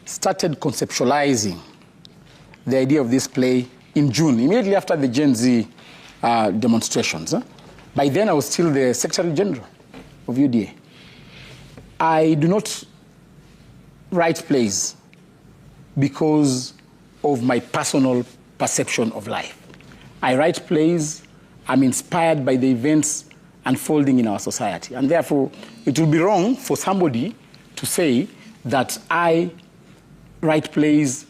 started conceptualizing the idea of this play in June, immediately after the Gen Z demonstrations. By then, I was still the Secretary General of UDA. I do not write plays because of my personal perception of life. I write plays, I'm inspired by the events unfolding in our society. And therefore, it will be wrong for somebody to say that I write plays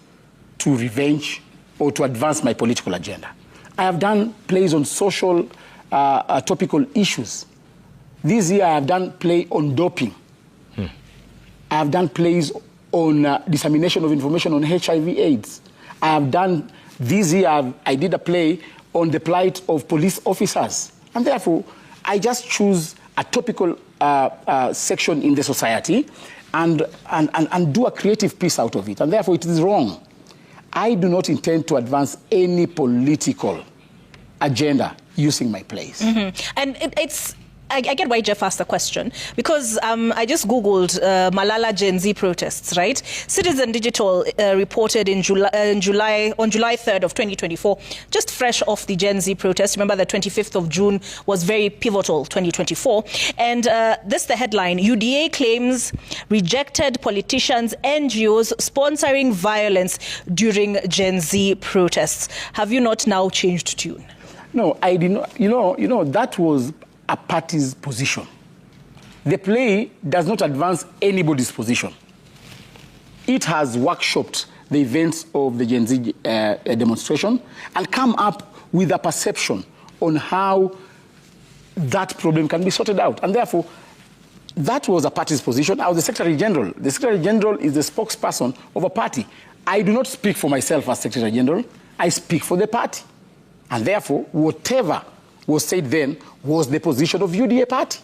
to revenge or to advance my political agenda. I have done plays on social, topical issues. This year, I have done play on doping. I have done plays on dissemination of information on HIV/AIDS. I have done, this year, I did a play on the plight of police officers. And therefore, I just choose a topical section in the society and do a creative piece out of it. And therefore, it is wrong. I do not intend to advance any political agenda using my plays. And I get why Jeff asked the question, because I just Googled Malala Gen Z protests, right? Citizen Digital reported on July 3rd of 2024, just fresh off the Gen Z protests. Remember the 25th of June was very pivotal, 2024. And this is the headline: UDA claims rejected politicians, NGOs sponsoring violence during Gen Z protests. Have you not now changed tune? No, I did not. You know, that was a party's position. The play does not advance anybody's position. It has workshopped the events of the Gen Z demonstration and come up with a perception on how that problem can be sorted out. And therefore, that was a party's position. I was the Secretary General. The Secretary General is the spokesperson of a party. I do not speak for myself as Secretary General. I speak for the party. And therefore, whatever was said then was the position of UDA party.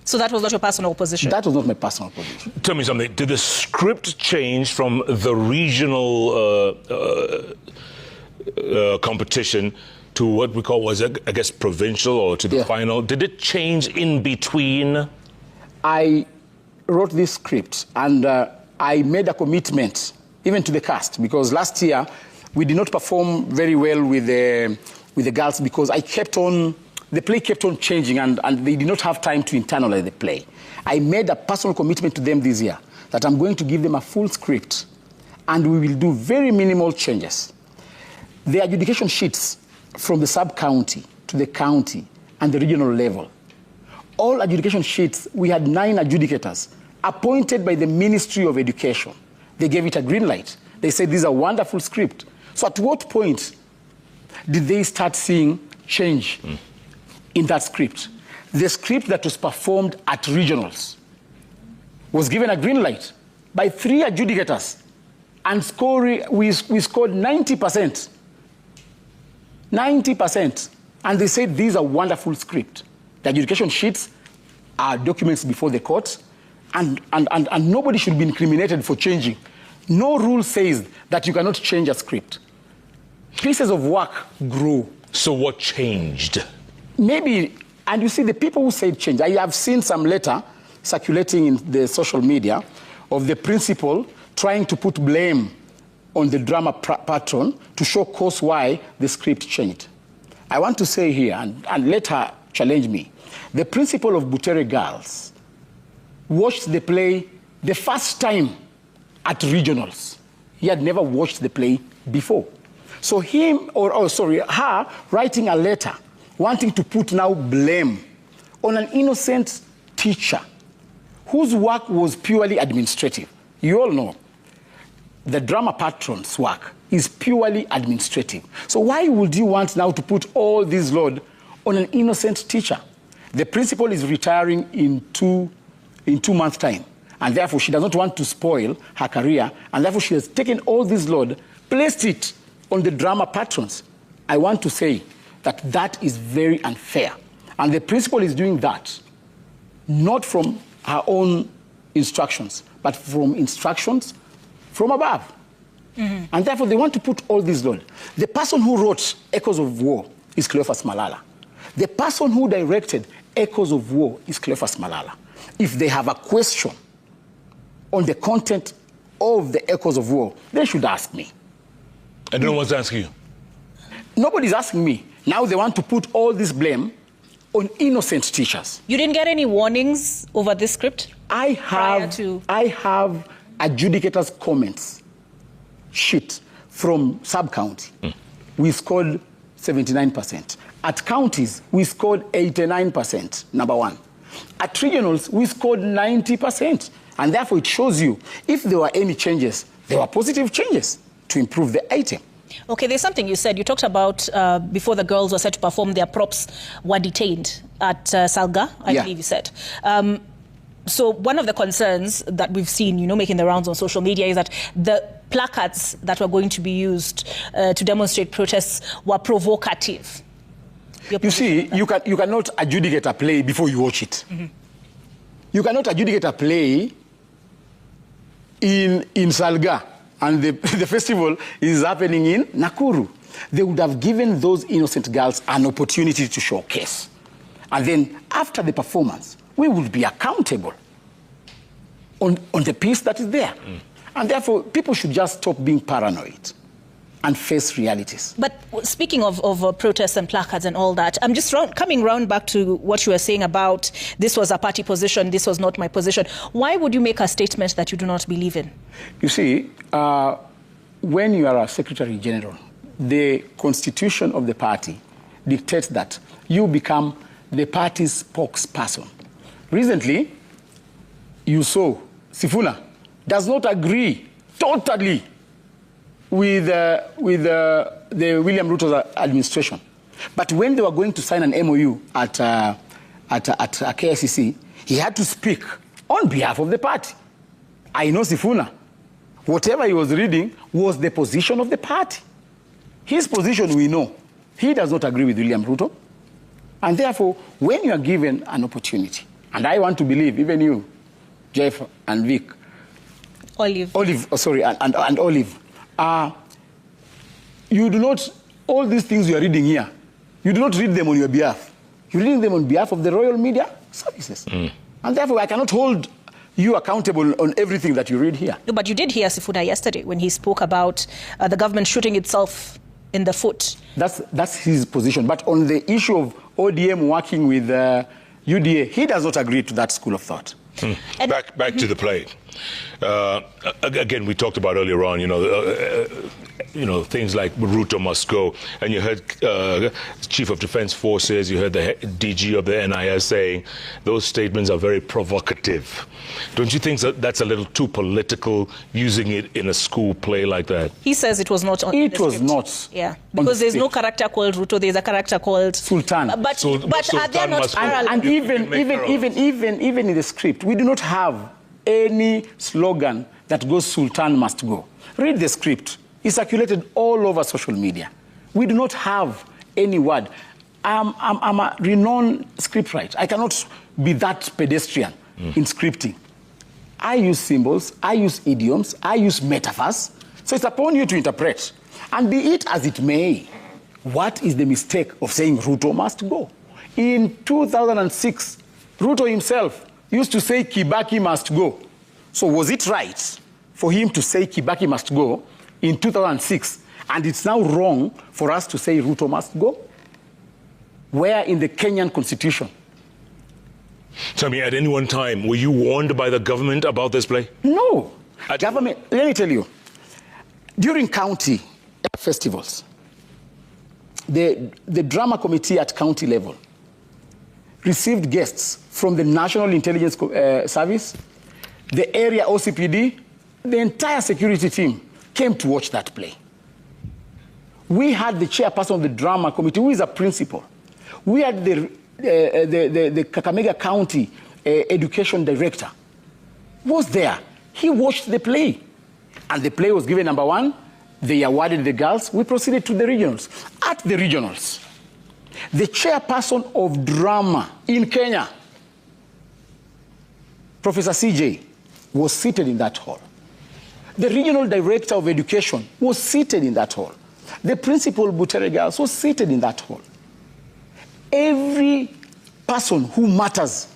So that was not your personal position? That was not my personal position. Tell me something. Did the script change from the regional competition to what we call, was it, I guess, provincial, or to the final? Did it change in between? I wrote this script and I made a commitment even to the cast, because last year we did not perform very well with the girls because the play kept on changing and they did not have time to internalize the play. I made a personal commitment to them this year that I'm going to give them a full script and we will do very minimal changes. The adjudication sheets from the sub-county to the county and the regional level, all adjudication sheets, we had 9 adjudicators appointed by the Ministry of Education. They gave it a green light. They said, this is a wonderful script. So at what point did they start seeing change in that script? The script that was performed at regionals was given a green light by 3 adjudicators, and we scored 90%. 90%. And they said, these are wonderful script. The adjudication sheets are documents before the court, and nobody should be incriminated for changing. No rule says that you cannot change a script. Pieces of work grow. So what changed? Maybe, and you see the people who said change, I have seen some letter circulating in the social media of the principal trying to put blame on the drama patron to show cause why the script changed. I want to say here, and let her challenge me, the principal of Butere Girls watched the play the first time at regionals. He had never watched the play before. So her writing a letter wanting to put now blame on an innocent teacher whose work was purely administrative. You all know the drama patron's work is purely administrative. So why would you want now to put all this load on an innocent teacher? The principal is retiring in two months' time, and therefore she does not want to spoil her career, and therefore she has taken all this load, placed it on the drama patrons. I want to say that that is very unfair. And the principal is doing that, not from her own instructions, but from instructions from above. And therefore, they want to put all this load. The person who wrote Echoes of War is Cleophas Malala. The person who directed Echoes of War is Cleophas Malala. If they have a question on the content of the echoes of war, they should ask me. And no one's asking you? Nobody's asking me. Now they want to put all this blame on innocent teachers. You didn't get any warnings over this script? I have adjudicators' comments sheet from sub-county. We scored 79%. At counties, we scored 89%, number one. At regionals, we scored 90%. And therefore, it shows you, if there were any changes, there were positive changes to improve the item. Okay, there's something you said. You talked about before the girls were set to perform, their props were detained at Salga, I believe you said. So one of the concerns that we've seen, making the rounds on social media is that the placards that were going to be used to demonstrate protests were provocative. You see, you cannot adjudicate a play before you watch it. You cannot adjudicate a play in Salga, and the festival is happening in Nakuru. They would have given those innocent girls an opportunity to showcase. And then after the performance, we will be accountable on the piece that is there. And therefore, people should just stop being paranoid and face realities. But speaking of protests and placards and all that, I'm just coming round back to what you were saying about this was a party position, this was not my position. Why would you make a statement that you do not believe in? You see, when you are a Secretary General, the constitution of the party dictates that you become the party's spokesperson. Recently, you saw Sifuna does not agree totally with the William Ruto's administration. But when they were going to sign an MOU at KICC, he had to speak on behalf of the party. I know Sifuna. Whatever he was reading was the position of the party. His position, we know. He does not agree with William Ruto. And therefore, when you are given an opportunity, and I want to believe, even you, Jeff and Vic, Olive, and Olive, you do not, all these things you are reading here, you do not read them on your behalf. You're reading them on behalf of the Royal Media Services. And therefore, I cannot hold you accountable on everything that you read here. No, but you did hear Sifuna yesterday when he spoke about the government shooting itself in the foot. That's his position. But on the issue of ODM working with UDA, he does not agree to that school of thought. Back to the play. Again, we talked about earlier on, things like Ruto must go, and you heard Chief of Defense Forces, you heard the DG of the NIS saying those statements are very provocative. Don't you think that's a little too political, using it in a school play like that? He says it was not on It was not. Yeah, because there's no character called Ruto, there's a character called Sultan. But are there not parallel? And even in the script, we do not have any slogan that goes Sultan must go. Read the script. It's circulated all over social media. We do not have any word. I'm a renowned scriptwriter. I cannot be that pedestrian in scripting. I use symbols, I use idioms, I use metaphors. So it's upon you to interpret. And be it as it may, what is the mistake of saying Ruto must go? In 2006, Ruto himself used to say Kibaki must go. So was it right for him to say Kibaki must go in 2006, and it's now wrong for us to say Ruto must go? Where in the Kenyan constitution? Tell me, at any one time, were you warned by the government about this play? No. Government, let me tell you, during county festivals, the drama committee at county level received guests from the National Intelligence Service, the area OCPD, the entire security team came to watch that play. We had the chairperson of the drama committee, who is a principal. We had the Kakamega County education director was there. He watched the play. And the play was given number one. They awarded the girls. We proceeded to the regionals. At the regionals, the chairperson of drama in Kenya, Professor CJ, was seated in that hall. The regional director of education was seated in that hall. The principal Butere girls was seated in that hall. Every person who matters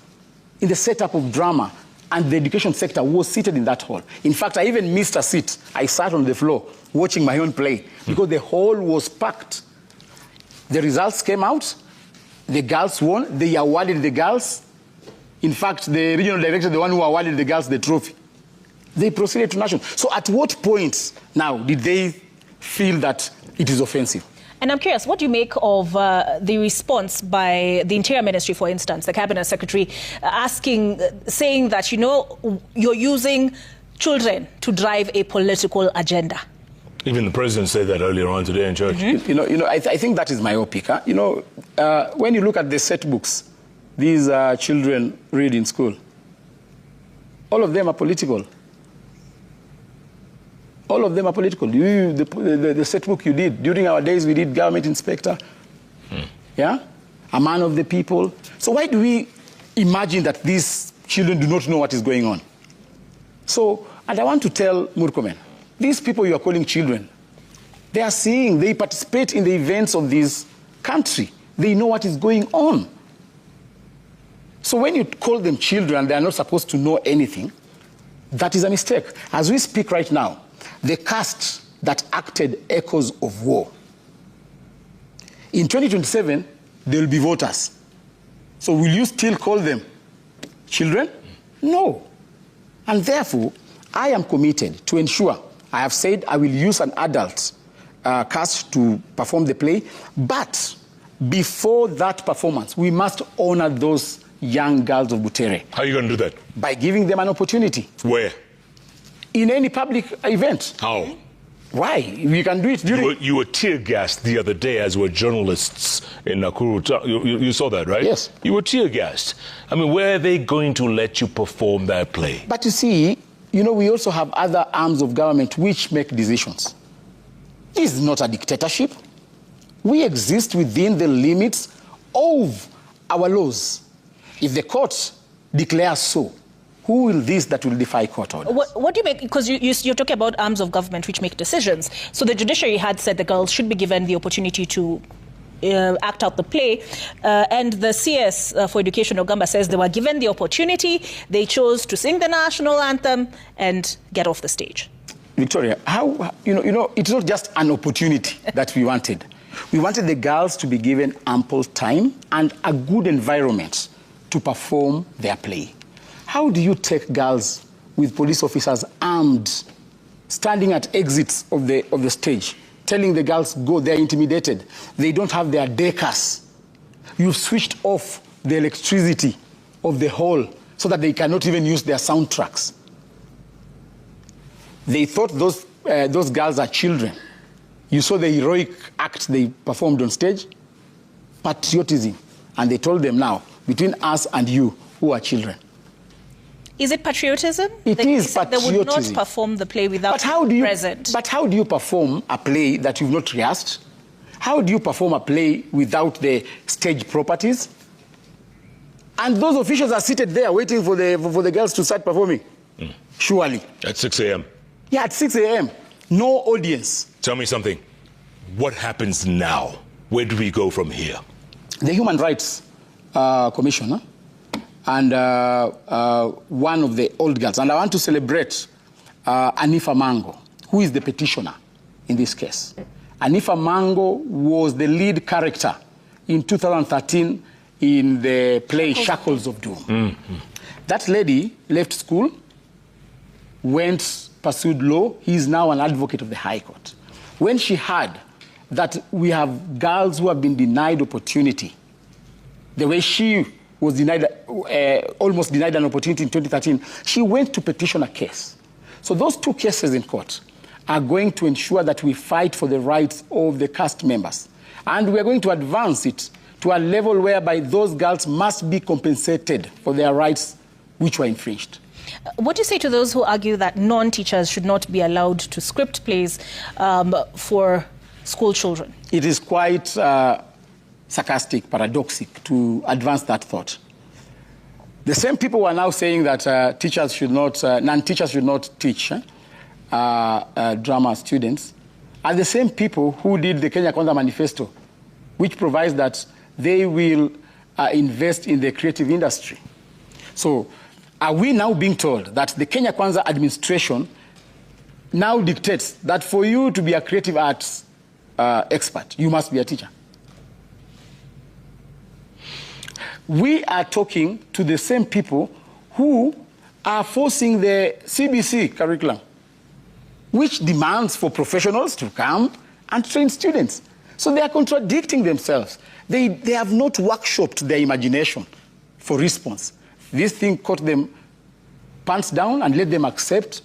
in the setup of drama and the education sector was seated in that hall. In fact, I even missed a seat. I sat on the floor watching my own play because the hall was packed. The results came out. The girls won. They awarded the girls. In fact, the regional director, the one who awarded the girls the trophy, they proceeded to national. So at what point now did they feel that it is offensive? And I'm curious, what do you make of the response by the Interior Ministry, for instance, the Cabinet Secretary, saying that, you know, you're using children to drive a political agenda? Even the president said that earlier on today in church. Mm-hmm. I think that is myopic. Huh? When you look at the set books these children read in school, all of them are political. All of them are political. The set book you did, during our days we did government inspector, yeah? A man of the people. So why do we imagine that these children do not know what is going on? So, and I want to tell Murkomen, these people you are calling children, they are seeing, they participate in the events of this country. They know what is going on. So when you call them children, they are not supposed to know anything. That is a mistake. As we speak right now, the caste that acted echoes of war. In 2027, there will be voters. So will you still call them children? No. And therefore, I am committed to ensure, I have said I will use an adult cast to perform the play, but before that performance, we must honor those young girls of Butere. How are you going to do that? By giving them an opportunity. Where? In any public event. How? Why? We can do it during... You were tear-gassed the other day as were journalists in Nakuru. You saw that, right? Yes. You were tear-gassed. I mean, where are they going to let you perform that play? But you see, we also have other arms of government which make decisions. This is not a dictatorship. We exist within the limits of our laws. If the court declares so, who will this that will defy court orders? What do you make, because you're talking about arms of government which make decisions. So the judiciary had said the girls should be given the opportunity to act out the play. And the CS for Education, Ogamba, says they were given the opportunity, they chose to sing the national anthem and get off the stage. Victoria, it's not just an opportunity that we wanted. We wanted the girls to be given ample time and a good environment to perform their play. How do you take girls with police officers armed, standing at exits of the stage, telling the girls, go, they're intimidated, they don't have their decas. You've switched off the electricity of the hall so that they cannot even use their soundtracks. They thought those girls are children. You saw the heroic act they performed on stage, patriotism, and they told them now, between us and you, who are children. Is it patriotism? It is patriotism. They would not perform the play without being present. But how do you perform a play that you've not rehearsed? How do you perform a play without the stage properties? And those officials are seated there waiting for the girls to start performing. Surely. At 6 a.m.? Yeah, at 6 a.m. No audience. Tell me something. What happens now? Where do we go from here? The Human Rights Commission and one of the old girls, and I want to celebrate Anifa Mango, who is the petitioner in this case. Anifa Mango was the lead character in 2013 in the play Shackles of Doom. Mm-hmm. That lady left school, pursued law. He is now an advocate of the High Court. When she heard that we have girls who have been denied opportunity, the way she was denied, almost denied an opportunity in 2013, she went to petition a case. So those two cases in court are going to ensure that we fight for the rights of the cast members. And we are going to advance it to a level whereby those girls must be compensated for their rights which were infringed. What do you say to those who argue that non-teachers should not be allowed to script plays for school children? It is quite sarcastic, paradoxic to advance that thought. The same people who are now saying that non-teachers should not teach drama students are the same people who did the Kenya Kwanza Manifesto, which provides that they will invest in the creative industry. So Are we now being told that the Kenya Kwanza administration now dictates that for you to be a creative arts expert, you must be a teacher? We are talking to the same people who are forcing the CBC curriculum, which demands for professionals to come and train students. So they are contradicting themselves. They have not workshopped their imagination for response. This thing caught them pants down and let them accept,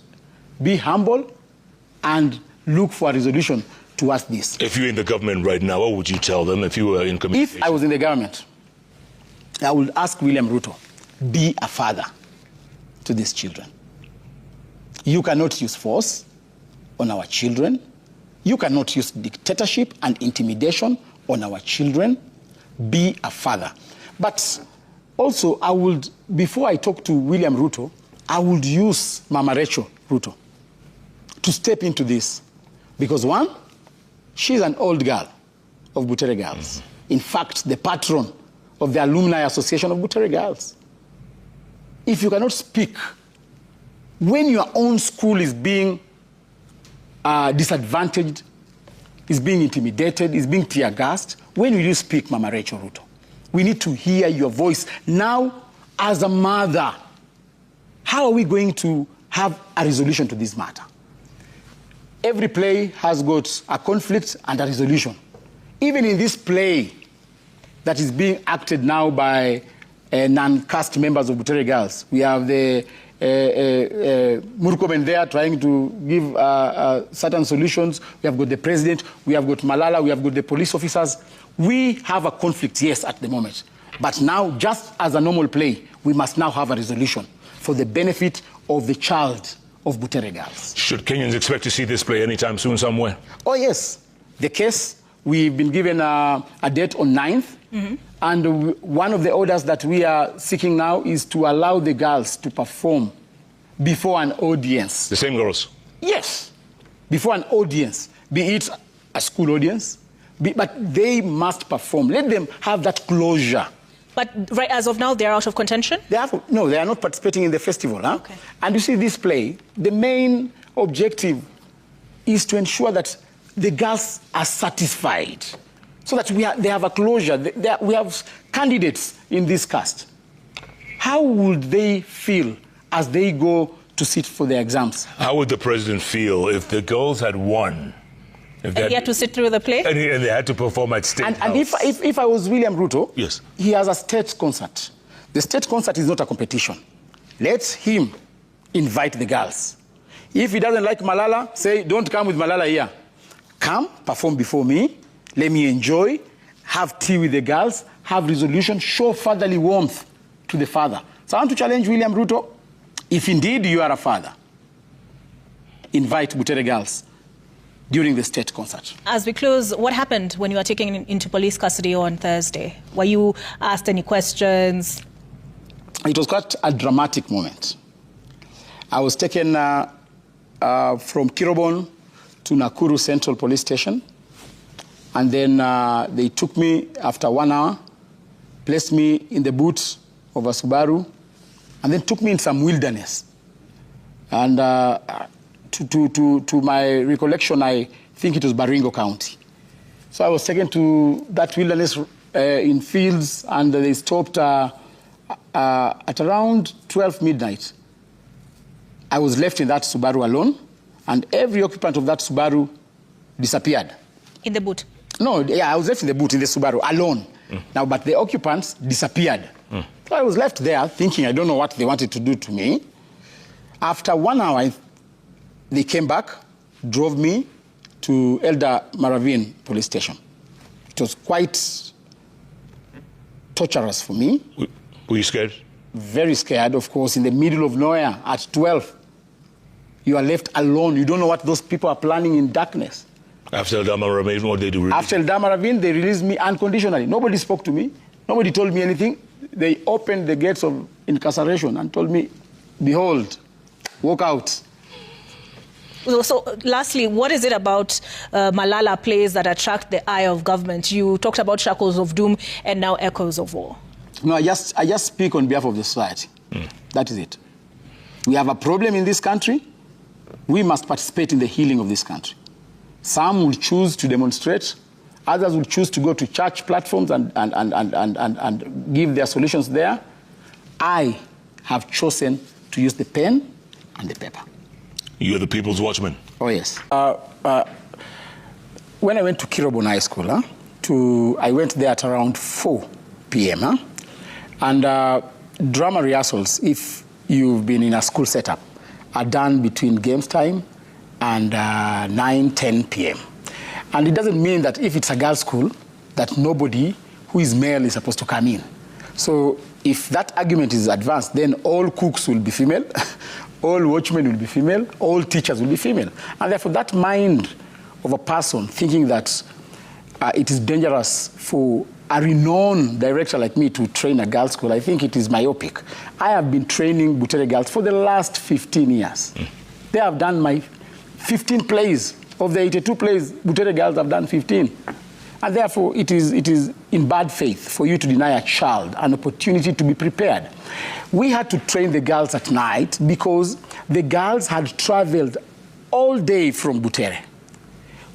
be humble, and look for a resolution towards this. If you're in the government right now, what would you tell them if you were in communication? If I was in the government, I would ask William Ruto, be a father to these children. You cannot use force on our children. You cannot use dictatorship and intimidation on our children. Be a father. But also, I would, before I talk to William Ruto, I would use Mama Rachel Ruto to step into this. Because one, she's an old girl of Butere Girls. In fact, the patron of the Alumni Association of Butere Girls. If you cannot speak, when your own school is being disadvantaged, is being intimidated, is being tear-gassed, when will you speak, Mama Rachel Ruto? We need to hear your voice. Now, as a mother, how are we going to have a resolution to this matter? Every play has got a conflict and a resolution. Even in this play that is being acted now by non-cast members of Butere Girls, we have the Murkomen there trying to give certain solutions. We have got the president, we have got Malala, we have got the police officers. We have a conflict, yes, at the moment. But now, just as a normal play, we must now have a resolution for the benefit of the child of Butere Girls. Should Kenyans expect to see this play anytime soon somewhere? Oh, yes. The case, we've been given a date on 9th. And one of the orders that we are seeking now is to allow the girls to perform before an audience. The same girls? Yes. Before an audience, be it a school audience, but they must perform. Let them have that closure. But right as of now, they're out of contention? No, they are not participating in the festival. Huh? Okay. And you see, this play, the main objective is to ensure that the girls are satisfied, so that they have a closure. We have candidates in this cast. How would they feel as they go to sit for their exams? How would the president feel if the girls had won? And he had to sit through the play? And they had to perform at State House. And if I was William Ruto, yes, he has a state concert. The state concert is not a competition. Let him invite the girls. If he doesn't like Malala, say, don't come with Malala here. Come, perform before me, let me enjoy, have tea with the girls, have resolution, show fatherly warmth to the father. So I want to challenge William Ruto, if indeed you are a father, invite Butere Girls during the state concert. As we close, what happened when you were taken into police custody on Thursday? Were you asked any questions? It was quite a dramatic moment. I was taken from Kirobon to Nakuru Central Police Station, and then they took me after 1 hour, placed me in the boot of a Subaru, and then took me in some wilderness. And to my recollection, I think it was Baringo County. So I was taken to that wilderness in fields, and they stopped at around 12 midnight. I was left in that Subaru alone, and every occupant of that Subaru disappeared. In the boot? No, yeah, I was left in the boot, in the Subaru, alone. Now, but the occupants disappeared. So I was left there thinking, I don't know what they wanted to do to me. After 1 hour, they came back, drove me to Elder Maravin police station. It was quite torturous for me. Were you scared? Very scared, of course, in the middle of nowhere at 12. You are left alone. You don't know what those people are planning in darkness. After Elder Maravin, what did they do? After Elder Maravin, they released me unconditionally. Nobody spoke to me. Nobody told me anything. They opened the gates of incarceration and told me, behold, walk out. So lastly, what is it about Malala plays that attract the eye of government? You talked about Shackles of Doom and now Echoes of War. No, I just speak on behalf of the society. That is it. We have a problem in this country. We must participate in the healing of this country. Some will choose to demonstrate. Others will choose to go to church platforms and give their solutions there. I have chosen to use the pen and the paper. You're the people's watchman. Oh, yes. When I went to Kirobon High School, I went there at around 4 p.m. And drama rehearsals, if you've been in a school setup, are done between games time and 9, 10 p.m. And it doesn't mean that if it's a girls' school, that nobody who is male is supposed to come in. So if that argument is advanced, then all cooks will be female, all watchmen will be female, all teachers will be female. And therefore, that mind of a person thinking that it is dangerous for a renowned director like me to train a girls' school, I think it is myopic. I have been training Butere girls for the last 15 years. They have done my 15 plays. Of the 82 plays, Butere girls have done 15. And therefore, it is in bad faith for you to deny a child an opportunity to be prepared. We had to train the girls at night because the girls had traveled all day from Butere.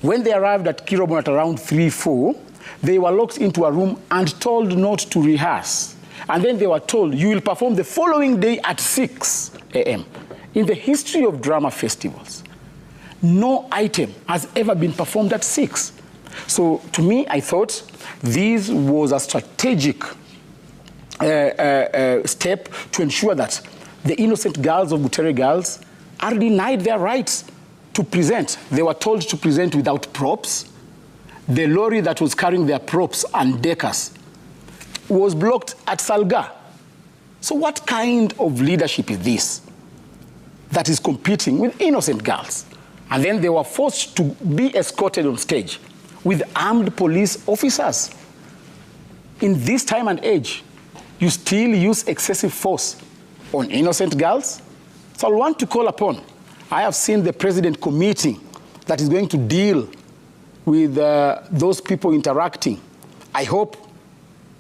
When they arrived at Kirobon at around 3, 4, they were locked into a room and told not to rehearse. And then they were told, you will perform the following day at 6 a.m. In the history of drama festivals, no item has ever been performed at 6. So to me, I thought this was a strategic step to ensure that the innocent girls of Butere girls are denied their rights to present. They were told to present without props. The lorry that was carrying their props and deckers was blocked at Salga. So what kind of leadership is this that is competing with innocent girls? And then they were forced to be escorted on stage with armed police officers. In this time and age, you still use excessive force on innocent girls? So I want to call upon, I have seen the president committing that is going to deal with those people interacting. I hope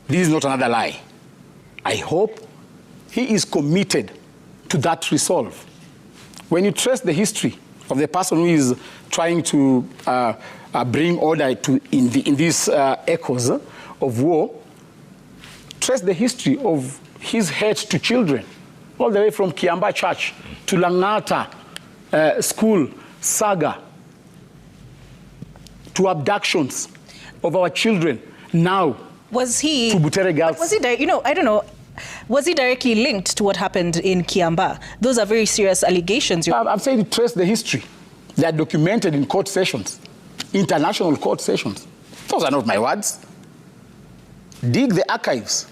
this is not another lie. I hope he is committed to that resolve. When you trace the history of the person who is trying to bring order in these echoes of war, trace the history of his hate to children, all the way from Kiamba Church to Langata School saga, to abductions of our children, now was he, to Butere girls. Was he, I don't know, was he directly linked to what happened in Kiamba? Those are very serious allegations. I'm saying trace the history. They are documented in court sessions, international court sessions. Those are not my words. Dig the archives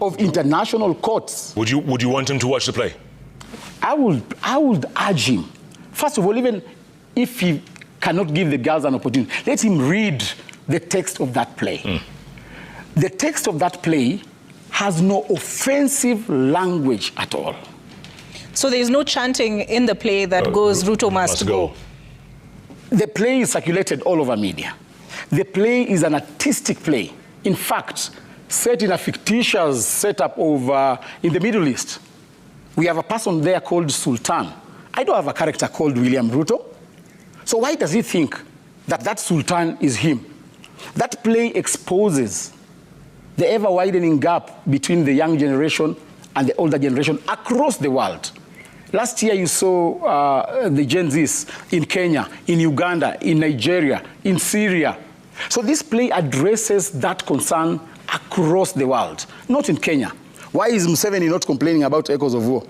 of international courts. Would you want him to watch the play? I would urge him. First of all, even if he cannot give the girls an opportunity, let him read the text of that play. The text of that play has no offensive language at all. So there is no chanting in the play that goes, Ruto must go. The play is circulated all over media. The play is an artistic play. In fact, set in a fictitious setup of, in the Middle East. We have a person there called Sultan. I don't have a character called William Ruto. So why does he think that that Sultan is him? That play exposes the ever-widening gap between the young generation and the older generation across the world. Last year, you saw the Gen Zs in Kenya, in Uganda, in Nigeria, in Syria. So this play addresses that concern across the world, not in Kenya. Why is Museveni not complaining about echoes of war?